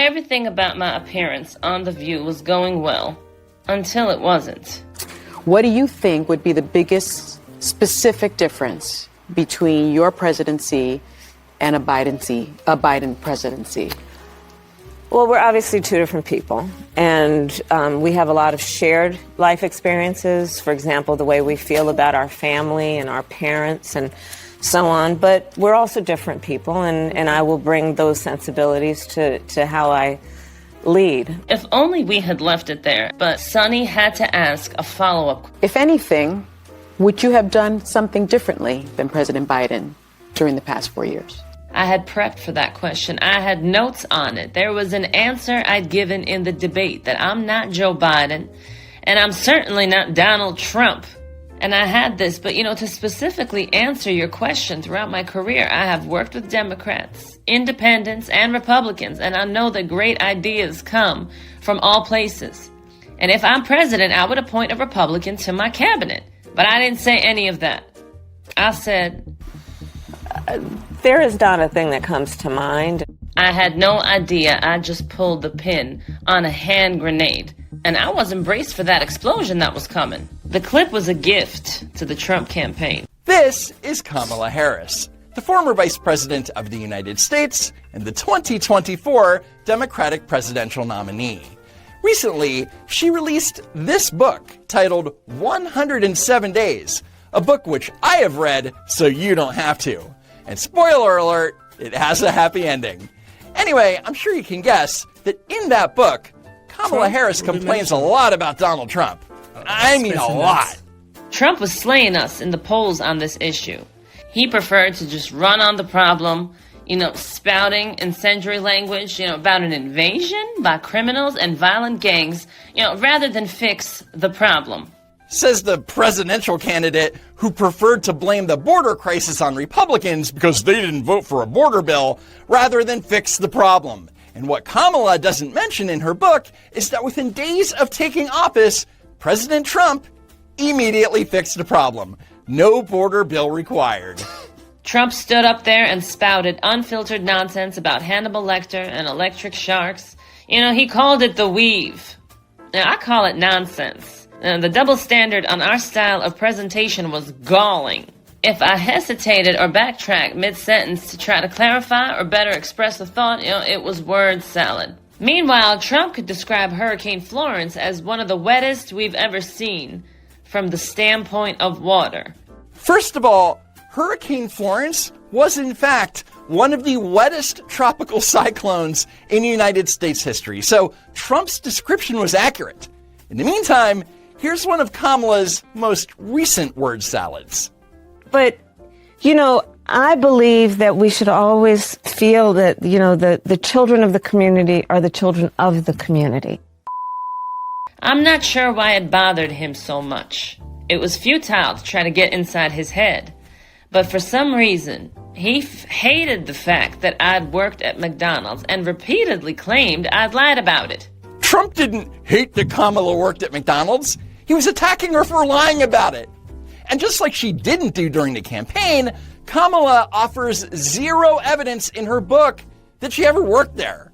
everything about my appearance on The View was going well until it wasn't. What do you think would be the biggest specific difference between your presidency and a Biden presidency? Well, we're obviously two different people, and we have a lot of shared life experiences. For example, the way we feel about our family and our parents and so on. But we're also different people, and I will bring those sensibilities to how I lead. If only we had left it there, but Sonny had to ask a follow-up. If anything, would you have done something differently than President Biden during the past 4 years? I had prepped for that question. I had notes on it. There was an answer I'd given in the debate that I'm not Joe Biden, and I'm certainly not Donald Trump. And I had this, but to specifically answer your question, throughout my career, I have worked with Democrats, independents, and Republicans, and I know that great ideas come from all places. And if I'm president, I would appoint a Republican to my cabinet. But I didn't say any of that. I said, there is not a thing that comes to mind. I had no idea. I just pulled the pin on a hand grenade. And I wasn't braced for that explosion that was coming. The clip was a gift to the Trump campaign. This is Kamala Harris, the former Vice President of the United States and the 2024 Democratic presidential nominee. Recently, she released this book titled 107 Days, a book which I have read so you don't have to. And spoiler alert, it has a happy ending. Anyway, I'm sure you can guess that in that book, Kamala Harris complains a lot about Donald Trump. I mean a lot. Trump was slaying us in the polls on this issue. He preferred to just run on the problem, spouting incendiary language, about an invasion by criminals and violent gangs, rather than fix the problem. Says the presidential candidate who preferred to blame the border crisis on Republicans because they didn't vote for a border bill rather than fix the problem. And what Kamala doesn't mention in her book is that within days of taking office, President Trump immediately fixed the problem. No border bill required. Trump stood up there and spouted unfiltered nonsense about Hannibal Lecter and electric sharks. He called it the weave. Now, I call it nonsense. The double standard on our style of presentation was galling. If I hesitated or backtracked mid-sentence to try to clarify or better express a thought, it was word salad. Meanwhile, Trump could describe Hurricane Florence as one of the wettest we've ever seen from the standpoint of water. First of all, Hurricane Florence was in fact one of the wettest tropical cyclones in United States history, so Trump's description was accurate. In the meantime, here's one of Kamala's most recent word salads. But, I believe that we should always feel that, the children of the community are the children of the community. I'm not sure why it bothered him so much. It was futile to try to get inside his head. But for some reason, he hated the fact that I'd worked at McDonald's and repeatedly claimed I'd lied about it. Trump didn't hate that Kamala worked at McDonald's. He was attacking her for lying about it. And just like she didn't do during the campaign, Kamala offers zero evidence in her book that she ever worked there.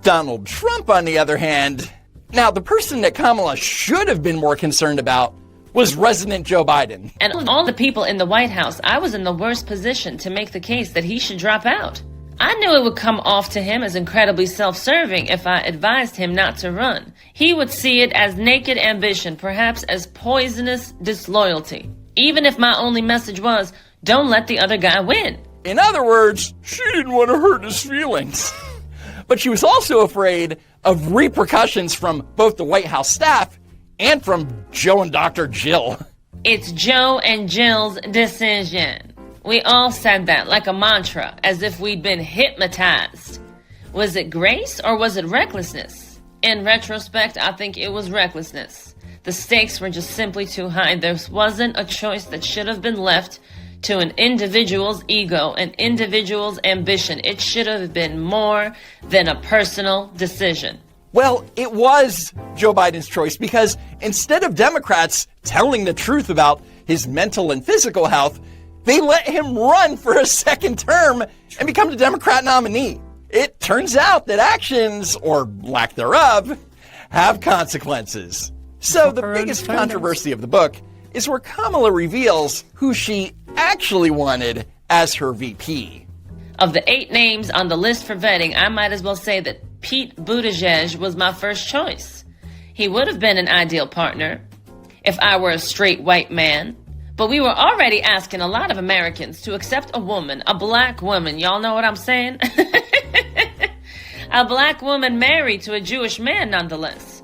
Donald Trump, on the other hand, now the person that Kamala should have been more concerned about was resident Joe Biden. And of all the people in the White House, I was in the worst position to make the case that he should drop out. I knew it would come off to him as incredibly self-serving if I advised him not to run. He would see it as naked ambition, perhaps as poisonous disloyalty. Even if my only message was, don't let the other guy win. In other words, she didn't want to hurt his feelings. But she was also afraid of repercussions from both the White House staff and from Joe and Dr. Jill. It's Joe and Jill's decision. We all said that like a mantra, as if we'd been hypnotized. Was it grace or was it recklessness? In retrospect, I think it was recklessness. The stakes were just simply too high. There wasn't a choice that should have been left to an individual's ego, an individual's ambition. It should have been more than a personal decision. Well, it was Joe Biden's choice because instead of Democrats telling the truth about his mental and physical health, they let him run for a second term and become the Democrat nominee. it turns out that actions, or lack thereof, have consequences. So the biggest controversy of the book is where Kamala reveals who she actually wanted as her VP. Of the 8 names on the list for vetting, I might as well say that Pete Buttigieg was my first choice. He would have been an ideal partner if I were a straight white man. But we were already asking a lot of Americans to accept a woman, a black woman, y'all know what I'm saying? A black woman married to a Jewish man nonetheless.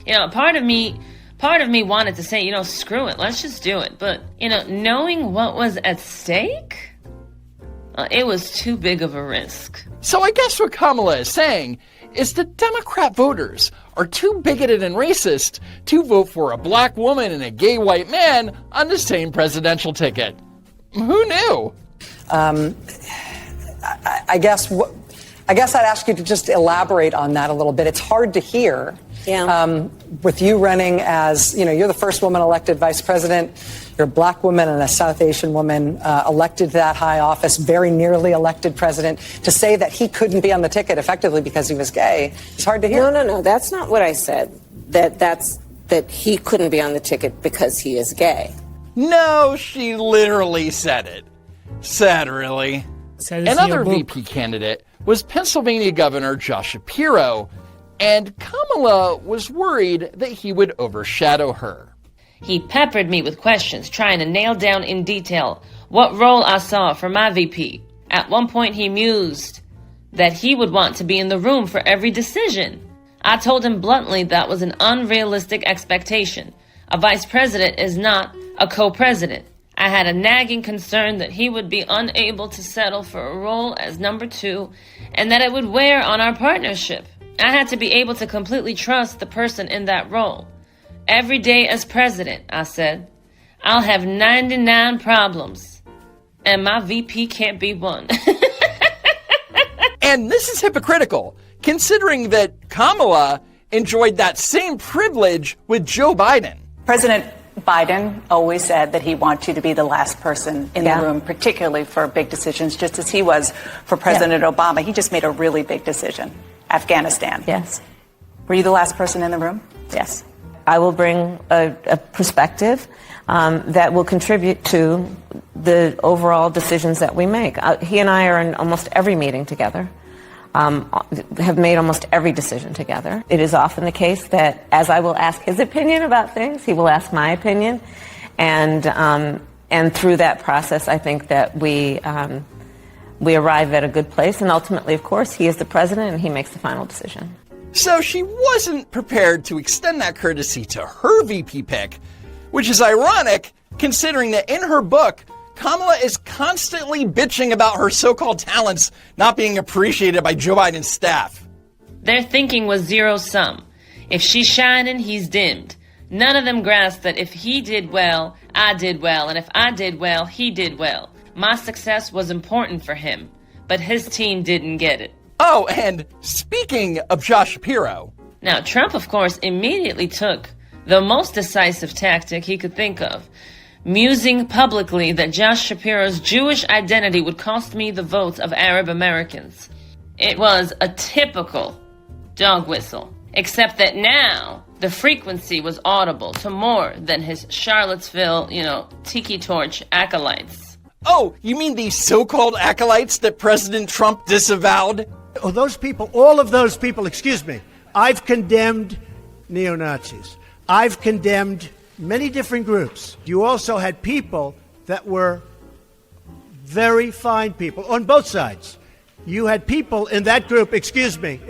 You know, part of me wanted to say, you know, screw it, let's just do it. But, you know, knowing what was at stake, it was too big of a risk. So I guess what Kamala is saying is that Democrat voters are too bigoted and racist to vote for a black woman and a gay white man on the same presidential ticket. Who knew? I guess I'd ask you to just elaborate on that a little bit. It's hard to hear. Yeah. With you running as, you know, you're the first woman elected vice president. You're a black woman and a South Asian woman elected to that high office, very nearly elected president. To say that he couldn't be on the ticket effectively because he was gay, it's hard to hear. No. That's not what I said. That he couldn't be on the ticket because he is gay. No, she literally said it. Sad, really. Another VP candidate was Pennsylvania Governor Josh Shapiro, and Kamala was worried that he would overshadow her. He peppered me with questions, trying to nail down in detail what role I saw for my VP. At one point, he mused that he would want to be in the room for every decision. I told him bluntly that was an unrealistic expectation. A vice president is not a co-president. I had a nagging concern that he would be unable to settle for a role as number 2 and that it would wear on our partnership. I had to be able to completely trust the person in that role. Every day as president, I said, I'll have 99 problems, and my VP can't be one. And this is hypocritical, considering that Kamala enjoyed that same privilege with Joe Biden. President Biden always said that he wants you to be the last person in the room, particularly for big decisions, just as he was for President Obama. He just made a really big decision. Afghanistan. Yes. Were you the last person in the room? Yes. I will bring a perspective that will contribute to the overall decisions that we make. He and I are in almost every meeting together, have made almost every decision together. It is often the case that as I will ask his opinion about things, he will ask my opinion. And through that process, I think that we arrive at a good place. And ultimately, of course, he is the president and he makes the final decision. So she wasn't prepared to extend that courtesy to her VP pick, which is ironic considering that in her book, Kamala is constantly bitching about her so-called talents not being appreciated by Joe Biden's staff. Their thinking was zero-sum. If she's shining, he's dimmed. None of them grasped that if he did well, I did well, and if I did well, he did well. My success was important for him, but his team didn't get it. Oh, and speaking of Josh Shapiro. Now, Trump, of course, immediately took the most decisive tactic he could think of, musing publicly that Josh Shapiro's Jewish identity would cost me the votes of Arab Americans. It was a typical dog whistle, except that now the frequency was audible to more than his Charlottesville, tiki torch acolytes. Oh, you mean these so-called acolytes that President Trump disavowed? Oh, those people, all of those people, excuse me, I've condemned neo-Nazis. I've condemned many different groups. You also had people that were very fine people on both sides. You had people in that group, excuse me,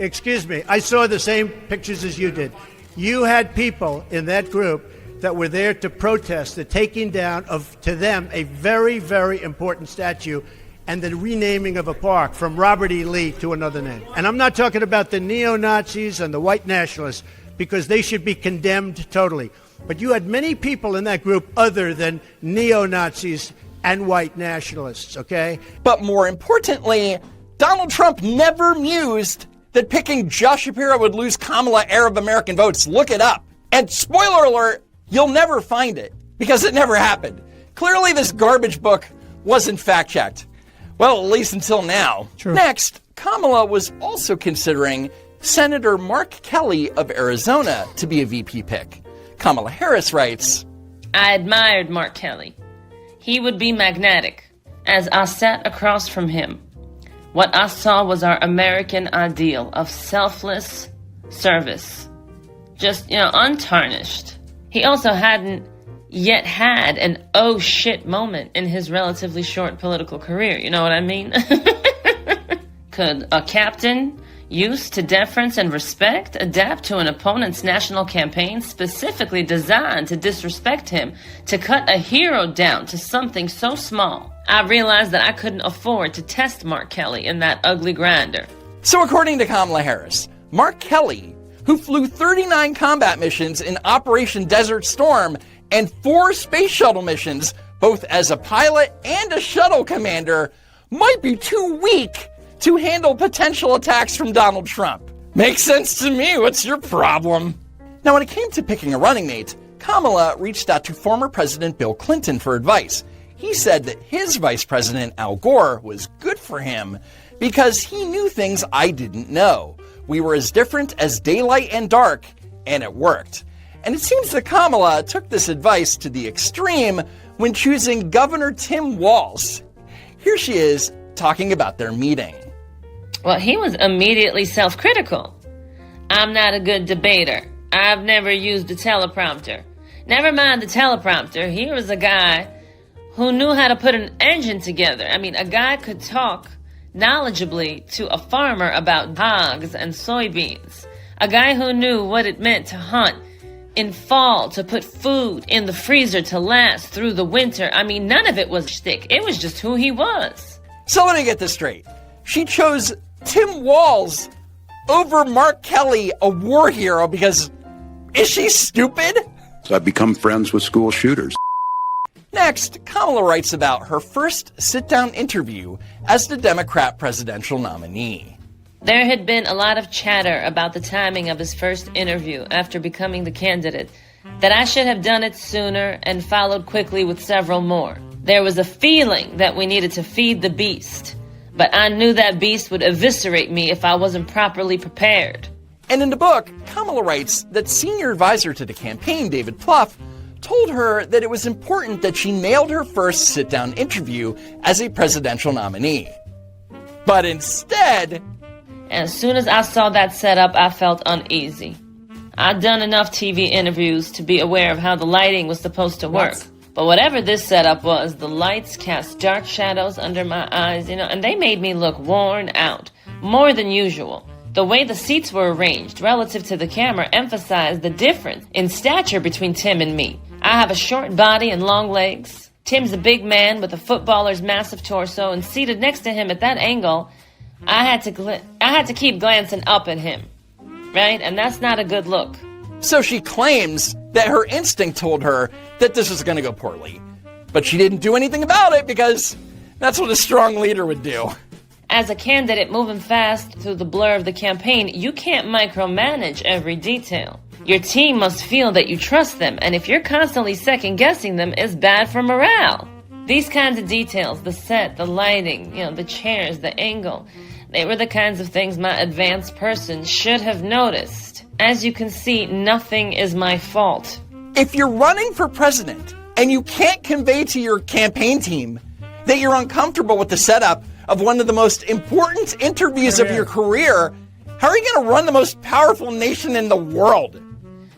I saw the same pictures as you did. You had people in that group that were there to protest the taking down of, to them, a very, very important statue and the renaming of a park from Robert E. Lee to another name. And I'm not talking about the neo-Nazis and the white nationalists, because they should be condemned totally. But you had many people in that group other than neo-Nazis and white nationalists, okay? But more importantly, Donald Trump never mused that picking Josh Shapiro would lose Kamala Arab American votes. Look it up. And spoiler alert, you'll never find it, because it never happened. Clearly this garbage book wasn't fact-checked. Well, at least until now. True. Next, Kamala was also considering Senator Mark Kelly of Arizona to be a VP pick. Kamala Harris writes, I admired Mark Kelly. He would be magnetic. As I sat across from him, what I saw was our American ideal of selfless service. Just, untarnished. He also hadn't yet had an oh shit moment in his relatively short political career. You know what I mean? Could a captain used to deference and respect adapt to an opponent's national campaign specifically designed to disrespect him, to cut a hero down to something so small? I realized that I couldn't afford to test Mark Kelly in that ugly grinder. So according to Kamala Harris, Mark Kelly, who flew 39 combat missions in Operation Desert Storm and 4 space shuttle missions, both as a pilot and a shuttle commander, might be too weak to handle potential attacks from Donald Trump. Makes sense to me. What's your problem? Now, when it came to picking a running mate, Kamala reached out to former President Bill Clinton for advice. He said that his Vice President Al Gore was good for him because he knew things I didn't know. We were as different as daylight and dark, and it worked. And it seems that Kamala took this advice to the extreme when choosing Governor Tim Walz. Here she is talking about their meeting. Well, he was immediately self-critical. I'm not a good debater. I've never used a teleprompter. Never mind the teleprompter. Here was a guy who knew how to put an engine together. I mean, a guy could talk knowledgeably to a farmer about hogs and soybeans. A guy who knew what it meant to hunt in fall, to put food in the freezer to last through the winter. I mean, none of it was shtick. It was just who he was. So let me get this straight. She chose Tim Walz over Mark Kelly, a war hero, because is she stupid? So I've become friends with school shooters. Next, Kamala writes about her first sit-down interview as the Democrat presidential nominee. There had been a lot of chatter about the timing of his first interview after becoming the candidate, that I should have done it sooner and followed quickly with several more. There was a feeling that we needed to feed the beast, but I knew that beast would eviscerate me if I wasn't properly prepared. And in the book, Kamala writes that senior advisor to the campaign, David Plouffe, told her that it was important that she nailed her first sit-down interview as a presidential nominee. But instead, as soon as I saw that setup, I felt uneasy. I'd done enough TV interviews to be aware of how the lighting was supposed to work. But whatever this setup was, the lights cast dark shadows under my eyes, and they made me look worn out, more than usual. The way the seats were arranged relative to the camera emphasized the difference in stature between Tim and me. I have a short body and long legs. Tim's a big man with a footballer's massive torso, and seated next to him at that angle, I had to keep glancing up at him, right? And that's not a good look. So she claims that her instinct told her that this was going to go poorly. But she didn't do anything about it because that's what a strong leader would do. As a candidate moving fast through the blur of the campaign, you can't micromanage every detail. Your team must feel that you trust them, and if you're constantly second-guessing them, it's bad for morale. These kinds of details, the set, the lighting, the chairs, the angle, they were the kinds of things my advanced person should have noticed. As you can see, nothing is my fault. If you're running for president and you can't convey to your campaign team that you're uncomfortable with the setup of one of the most important interviews of your career, how are you going to run the most powerful nation in the world?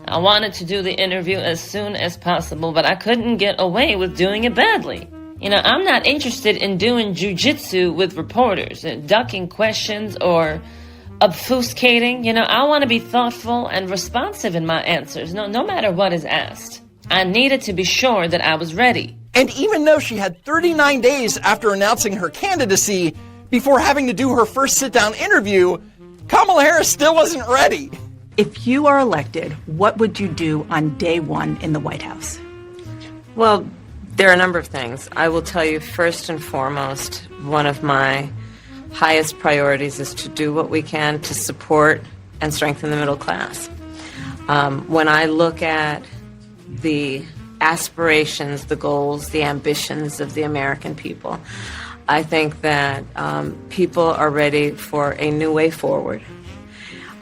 I wanted to do the interview as soon as possible, but I couldn't get away with doing it badly. I'm not interested in doing jujitsu with reporters, ducking questions or obfuscating. I want to be thoughtful and responsive in my answers, no matter what is asked. I needed to be sure that I was ready. And even though she had 39 days after announcing her candidacy before having to do her first sit-down interview, Kamala Harris still wasn't ready. If you are elected, what would you do on day one in the White House? Well, there are a number of things. I will tell you, first and foremost, one of my highest priorities is to do what we can to support and strengthen the middle class. When I look at the aspirations, the goals, the ambitions of the American people, I think that people are ready for a new way forward.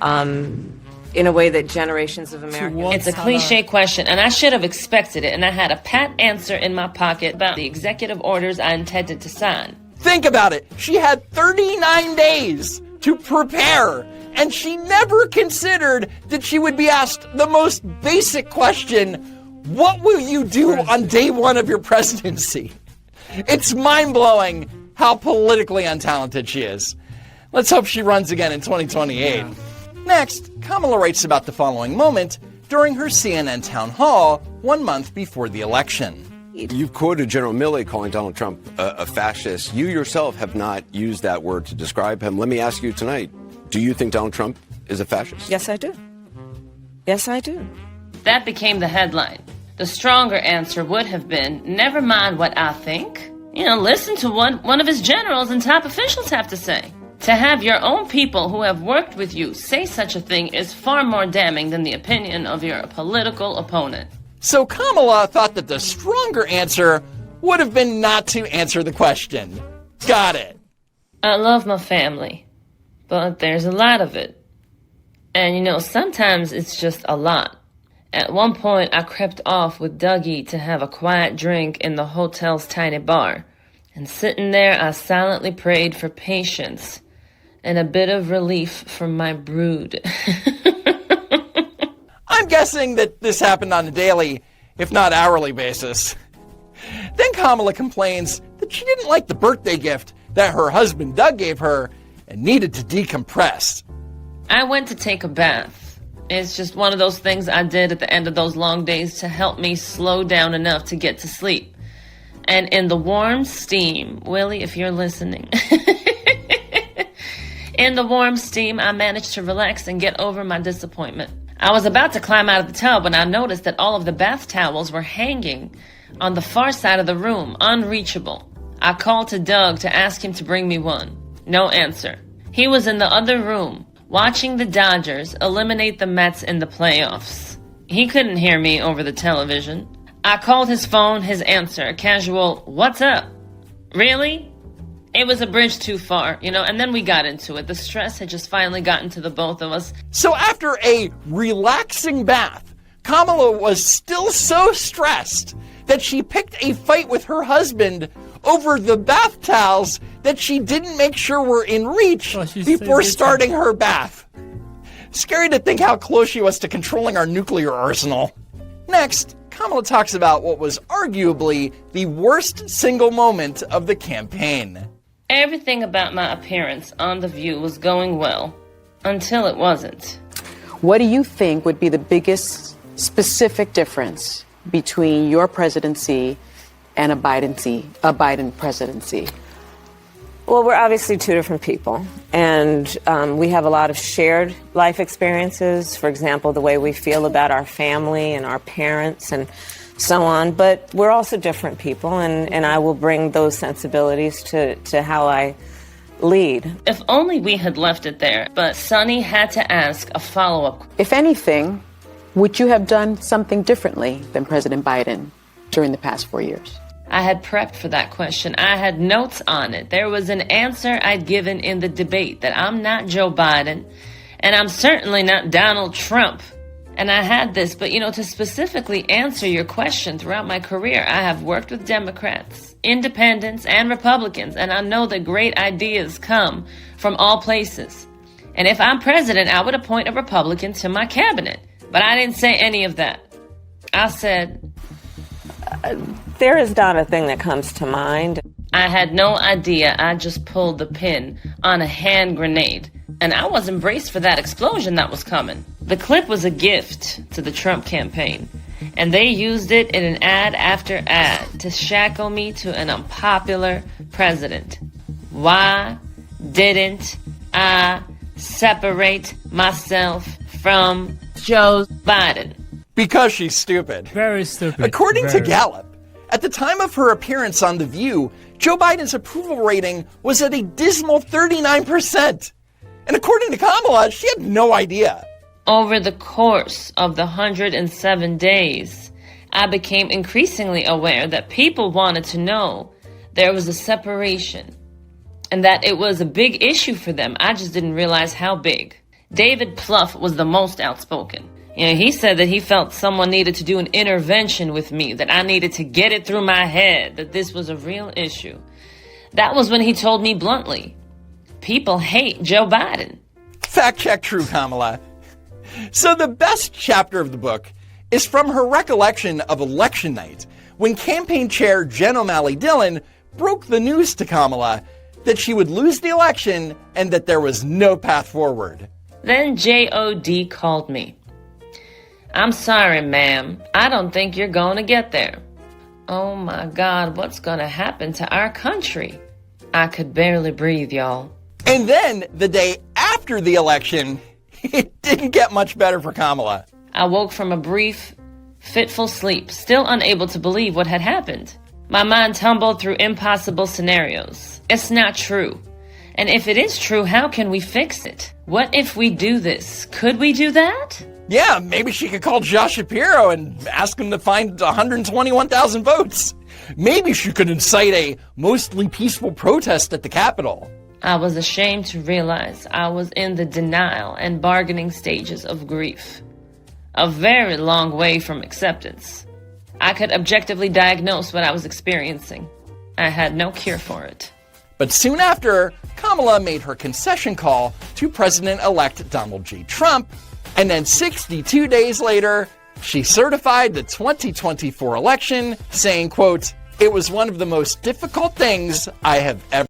In a way that generations of Americans... It's a cliche question, and I should have expected it, and I had a pat answer in my pocket about the executive orders I intended to sign. Think about it. She had 39 days to prepare, and she never considered that she would be asked the most basic question, what will you do on day one of your presidency? It's mind-blowing how politically untalented she is. Let's hope she runs again in 2028. Yeah. Next, Kamala writes about the following moment during her CNN town hall 1 month before the election. You've quoted General Milley calling Donald Trump a fascist. You yourself have not used that word to describe him. Let me ask you tonight, do you think Donald Trump is a fascist? Yes, I do. Yes, I do. That became the headline. The stronger answer would have been, never mind what I think. Listen to what one of his generals and top officials have to say. To have your own people who have worked with you say such a thing is far more damning than the opinion of your political opponent. So Kamala thought that the stronger answer would have been not to answer the question. Got it. I love my family, but there's a lot of it. And sometimes it's just a lot. At one point, I crept off with Dougie to have a quiet drink in the hotel's tiny bar. And sitting there, I silently prayed for patience and a bit of relief from my brood. I'm guessing that this happened on a daily, if not hourly basis. Then Kamala complains that she didn't like the birthday gift that her husband Doug gave her and needed to decompress. I went to take a bath. It's just one of those things I did at the end of those long days to help me slow down enough to get to sleep. And in the warm steam, Willie, if you're listening, in the warm steam, I managed to relax and get over my disappointment. I was about to climb out of the tub when I noticed that all of the bath towels were hanging on the far side of the room, unreachable. I called to Doug to ask him to bring me one. No answer. He was in the other room, watching the Dodgers eliminate the Mets in the playoffs. He couldn't hear me over the television. I called his phone, his answer, a casual, "What's up?" Really? It was a bridge too far, and then we got into it. The stress had just finally gotten to the both of us. So after a relaxing bath, Kamala was still so stressed that she picked a fight with her husband over the bath towels that she didn't make sure were in reach before starting her bath. Scary to think how close she was to controlling our nuclear arsenal. Next, Kamala talks about what was arguably the worst single moment of the campaign. Everything about my appearance on The View was going well, until it wasn't. What do you think would be the biggest specific difference between your presidency and a Biden presidency? Well, we're obviously two different people, and we have a lot of shared life experiences. For example, the way we feel about our family and our parents and so on. But we're also different people, and I will bring those sensibilities to how I lead. If only we had left it there, but Sonny had to ask a follow-up. If anything, would you have done something differently than President Biden during the past 4 years? I had prepped for that question. I had notes on it. There was an answer I'd given in the debate that I'm not Joe Biden, and I'm certainly not Donald Trump. And I had this, but to specifically answer your question, throughout my career, I have worked with Democrats, independents, and Republicans, and I know that great ideas come from all places. And if I'm president, I would appoint a Republican to my cabinet. But I didn't say any of that. I said, there is not a thing that comes to mind. I had no idea. I just pulled the pin on a hand grenade, and I wasn't braced for that explosion that was coming. The clip was a gift to the Trump campaign, and they used it in an ad after ad to shackle me to an unpopular president. Why didn't I separate myself from Joe Biden? Because she's stupid. Very stupid. According to Gallup, at the time of her appearance on The View, Joe Biden's approval rating was at a dismal 39%. And according to Kamala, she had no idea. Over the course of the 107 days, I became increasingly aware that people wanted to know there was a separation and that it was a big issue for them. I just didn't realize how big. David Plouffe was the most outspoken. He said that he felt someone needed to do an intervention with me, that I needed to get it through my head, that this was a real issue. That was when he told me bluntly, people hate Joe Biden. Fact check true, Kamala. So the best chapter of the book is from her recollection of election night, when campaign chair Jen O'Malley Dillon broke the news to Kamala that she would lose the election and that there was no path forward. Then J.O.D. called me. I'm sorry, ma'am. I don't think you're going to get there. Oh my God, what's going to happen to our country? I could barely breathe, y'all. And then the day after the election, it didn't get much better for Kamala. I woke from a brief, fitful sleep, still unable to believe what had happened. My mind tumbled through impossible scenarios. It's not true. And if it is true, how can we fix it? What if we do this? Could we do that? Yeah, maybe she could call Josh Shapiro and ask him to find 121,000 votes. Maybe she could incite a mostly peaceful protest at the Capitol. I was ashamed to realize I was in the denial and bargaining stages of grief. A very long way from acceptance. I could objectively diagnose what I was experiencing. I had no cure for it. But soon after, Kamala made her concession call to President-elect Donald J. Trump, and then 62 days later, she certified the 2024 election, saying, quote, "It was one of the most difficult things I have ever